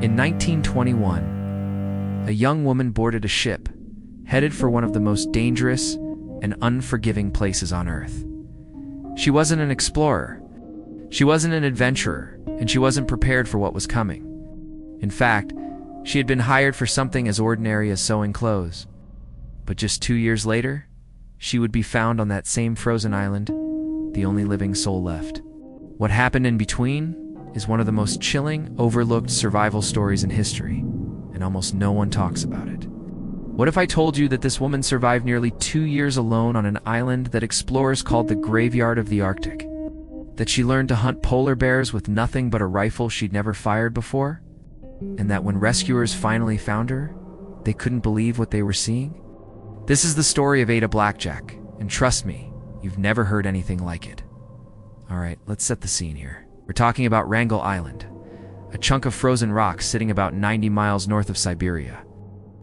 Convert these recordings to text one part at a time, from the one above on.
In 1921, a young woman boarded a ship, headed for one of the most dangerous and unforgiving places on Earth. She wasn't an explorer, she wasn't an adventurer, and she wasn't prepared for what was coming. In fact, she had been hired for something as ordinary as sewing clothes. But just 2 years later, she would be found on that same frozen island, the only living soul left. What happened in between is one of the most chilling, overlooked survival stories in history, and almost no one talks about it. What if I told you that this woman survived nearly 2 years alone on an island that explorers called the graveyard of the Arctic? That she learned to hunt polar bears with nothing but a rifle she'd never fired before? And that when rescuers finally found her, they couldn't believe what they were seeing? This is the story of Ada Blackjack, and trust me, you've never heard anything like it. Alright, let's set the scene here. We're talking about Wrangel Island, a chunk of frozen rock sitting about 90 miles north of Siberia.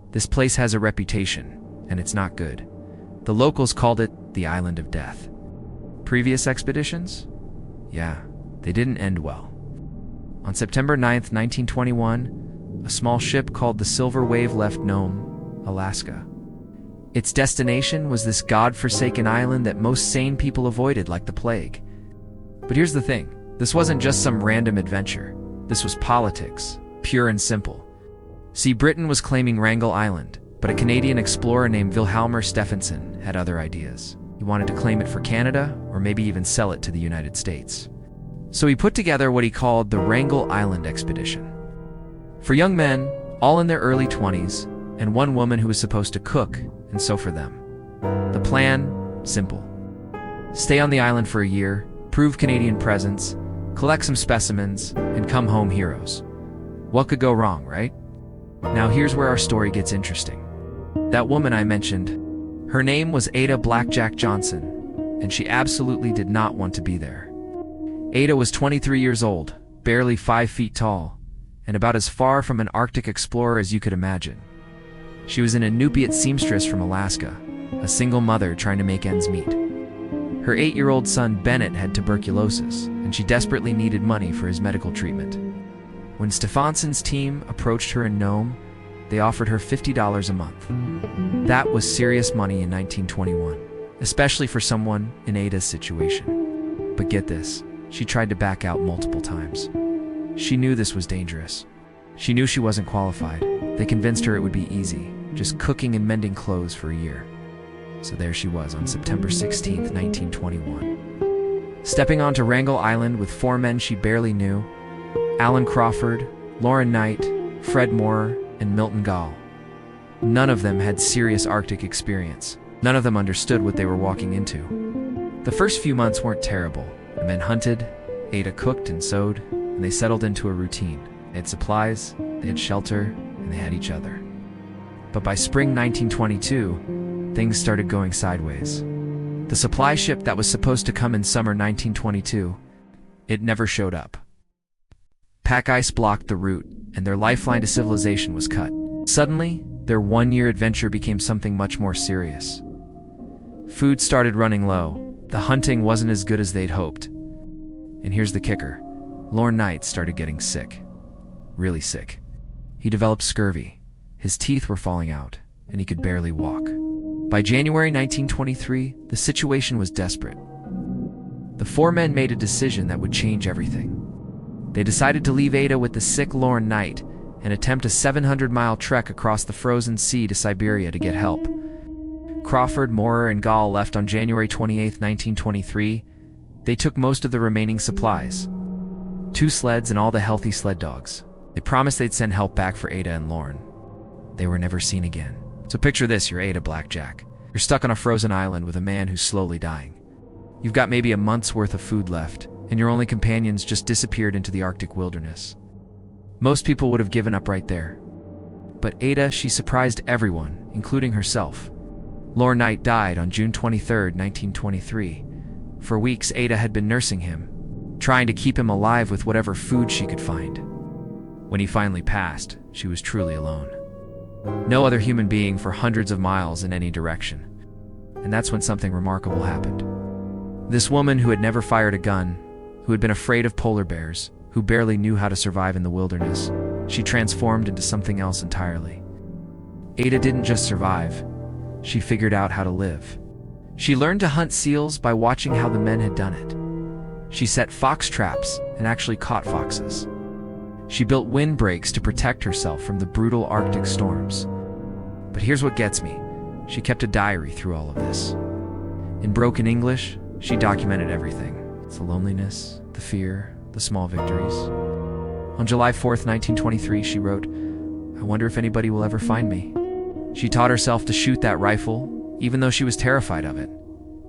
This place has a reputation, and it's not good. The locals called it the Island of Death. Previous expeditions? Yeah, they didn't end well. On September 9th, 1921, a small ship called the Silver Wave left Nome, Alaska. Its destination was this god-forsaken island that most sane people avoided like the plague. But here's the thing. This wasn't just some random adventure. This was politics, pure and simple. See, Britain was claiming Wrangel Island, but a Canadian explorer named Vilhjalmur Stephenson had other ideas. He wanted to claim it for Canada, or maybe even sell it to the United States. So he put together what he called the Wrangel Island Expedition. For young men, all in their early 20s, and one woman who was supposed to cook and sew for them. The plan? Simple. Stay on the island for a year, prove Canadian presence, collect some specimens, and come home heroes. What could go wrong, right? Now here's where our story gets interesting. That woman I mentioned, her name was Ada Blackjack Johnson, and she absolutely did not want to be there. Ada was 23 years old, barely 5 feet tall, and about as far from an Arctic explorer as you could imagine. She was an Inupiat seamstress from Alaska, a single mother trying to make ends meet. Her 8-year-old son Bennett had tuberculosis, and she desperately needed money for his medical treatment. When Stefansson's team approached her in Nome, they offered her $50 a month. That was serious money in 1921, especially for someone in Ada's situation. But get this, she tried to back out multiple times. She knew this was dangerous. She knew she wasn't qualified. They convinced her it would be easy, just cooking and mending clothes for a year. So there she was on September 16th, 1921. Stepping onto Wrangel Island with 4 men she barely knew: Alan Crawford, Lauren Knight, Fred Moore, and Milton Gall. None of them had serious Arctic experience. None of them understood what they were walking into. The first few months weren't terrible. The men hunted, Ada cooked and sewed, and they settled into a routine. They had supplies, they had shelter, and they had each other. But by spring 1922, things started going sideways. The supply ship that was supposed to come in summer 1922, it never showed up. Pack ice blocked the route, and their lifeline to civilization was cut. Suddenly, their 1-year adventure became something much more serious. Food started running low, the hunting wasn't as good as they'd hoped. And here's the kicker. Lauren Knight started getting sick. Really sick. He developed scurvy. His teeth were falling out, and he could barely walk. By January 1923, the situation was desperate. The 4 men made a decision that would change everything. They decided to leave Ada with the sick Lauren Knight and attempt a 700-mile trek across the frozen sea to Siberia to get help. Crawford, Moore, and Gall left on January 28, 1923. They took most of the remaining supplies. 2 sleds and all the healthy sled dogs. They promised they'd send help back for Ada and Lauren. They were never seen again. So picture this, you're Ada Blackjack. You're stuck on a frozen island with a man who's slowly dying. You've got maybe a month's worth of food left, and your only companions just disappeared into the Arctic wilderness. Most people would have given up right there. But Ada, she surprised everyone, including herself. Lauren Knight died on June 23, 1923. For weeks, Ada had been nursing him, trying to keep him alive with whatever food she could find. When he finally passed, she was truly alone. No other human being for hundreds of miles in any direction. And that's when something remarkable happened. This woman who had never fired a gun, who had been afraid of polar bears, who barely knew how to survive in the wilderness, she transformed into something else entirely. Ada didn't just survive, she figured out how to live. She learned to hunt seals by watching how the men had done it. She set fox traps and actually caught foxes. She built windbreaks to protect herself from the brutal Arctic storms. But here's what gets me. She kept a diary through all of this. In broken English, she documented everything. The loneliness, the fear, the small victories. On July 4th, 1923, she wrote, "I wonder if anybody will ever find me." She taught herself to shoot that rifle, even though she was terrified of it.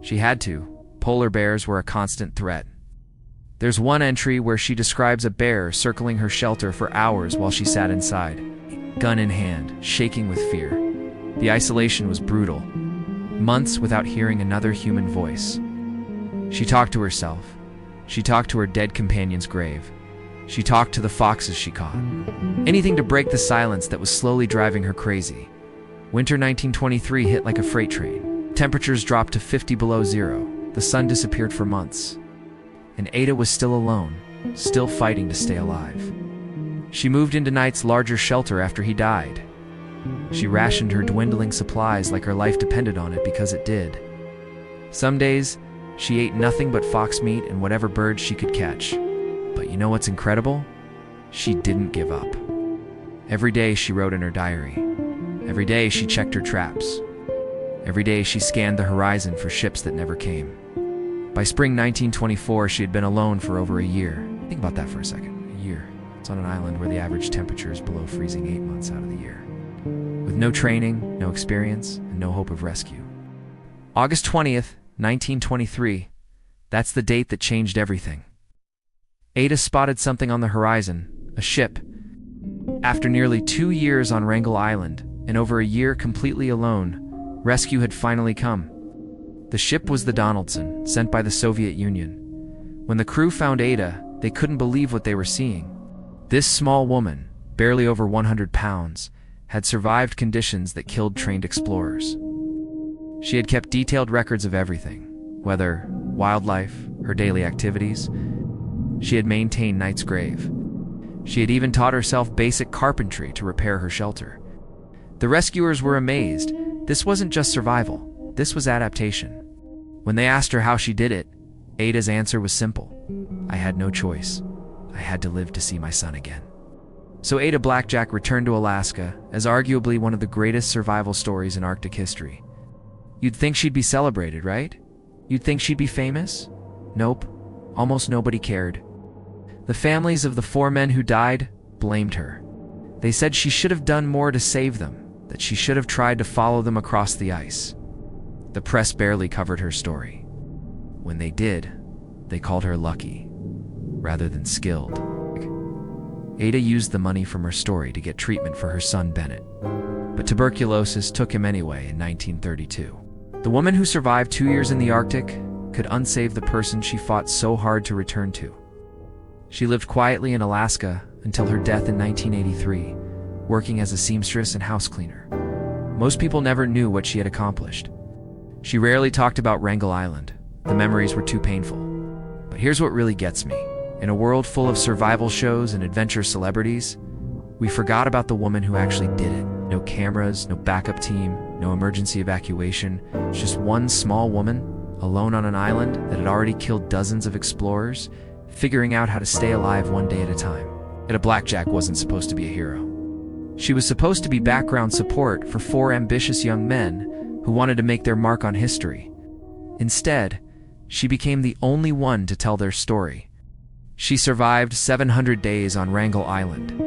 She had to. Polar bears were a constant threat. There's one entry where she describes a bear circling her shelter for hours while she sat inside, gun in hand, shaking with fear. The isolation was brutal. Months without hearing another human voice. She talked to herself. She talked to her dead companion's grave. She talked to the foxes she caught. Anything to break the silence that was slowly driving her crazy. Winter 1923 hit like a freight train. Temperatures dropped to 50 below zero. The sun disappeared for months. And Ada was still alone, still fighting to stay alive. She moved into Knight's larger shelter after he died. She rationed her dwindling supplies like her life depended on it, because it did. Some days, she ate nothing but fox meat and whatever birds she could catch. But you know what's incredible? She didn't give up. Every day she wrote in her diary. Every day she checked her traps. Every day she scanned the horizon for ships that never came. By spring 1924, she had been alone for over a year. Think about that for a second. A year. It's on an island where the average temperature is below freezing 8 months out of the year. With no training, no experience, and no hope of rescue. August 20th, 1923. That's the date that changed everything. Ada spotted something on the horizon, a ship. After nearly 2 years on Wrangel Island, and over a year completely alone, rescue had finally come. The ship was the Donaldson, sent by the Soviet Union. When the crew found Ada, they couldn't believe what they were seeing. This small woman, barely over 100 pounds, had survived conditions that killed trained explorers. She had kept detailed records of everything, weather, wildlife, her daily activities. She had maintained Knight's grave. She had even taught herself basic carpentry to repair her shelter. The rescuers were amazed. This wasn't just survival, this was adaptation. When they asked her how she did it, Ada's answer was simple. I had no choice. I had to live to see my son again. So Ada Blackjack returned to Alaska as arguably one of the greatest survival stories in Arctic history. You'd think she'd be celebrated, right? You'd think she'd be famous? Nope. Almost nobody cared. The families of the 4 men who died blamed her. They said she should have done more to save them, that she should have tried to follow them across the ice. The press barely covered her story. When they did, they called her lucky, rather than skilled. Ada used the money from her story to get treatment for her son Bennett. But tuberculosis took him anyway in 1932. The woman who survived 2 years in the Arctic could unsave the person she fought so hard to return to. She lived quietly in Alaska until her death in 1983, working as a seamstress and house cleaner. Most people never knew what she had accomplished. She rarely talked about Wrangel Island. The memories were too painful. But here's what really gets me. In a world full of survival shows and adventure celebrities, we forgot about the woman who actually did it. No cameras, no backup team, no emergency evacuation. Just one small woman, alone on an island that had already killed dozens of explorers, figuring out how to stay alive one day at a time. Ada Blackjack wasn't supposed to be a hero. She was supposed to be background support for 4 ambitious young men who wanted to make their mark on history. Instead, she became the only one to tell their story. She survived 700 days on Wrangel Island,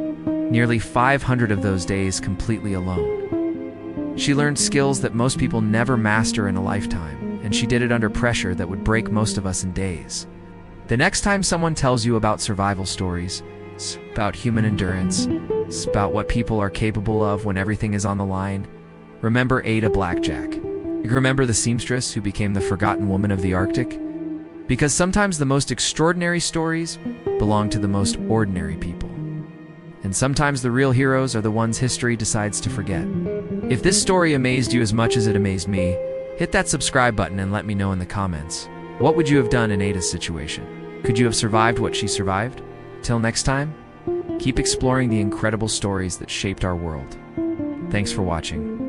nearly 500 of those days completely alone. She learned skills that most people never master in a lifetime, and she did it under pressure that would break most of us in days. The next time someone tells you about survival stories, it's about human endurance, it's about what people are capable of when everything is on the line, remember Ada Blackjack. You remember the seamstress who became the forgotten woman of the Arctic? Because sometimes the most extraordinary stories belong to the most ordinary people. And sometimes the real heroes are the ones history decides to forget. If this story amazed you as much as it amazed me, hit that subscribe button and let me know in the comments. What would you have done in Ada's situation? Could you have survived what she survived? Till next time, Keep exploring the incredible stories that shaped our world. Thanks for watching.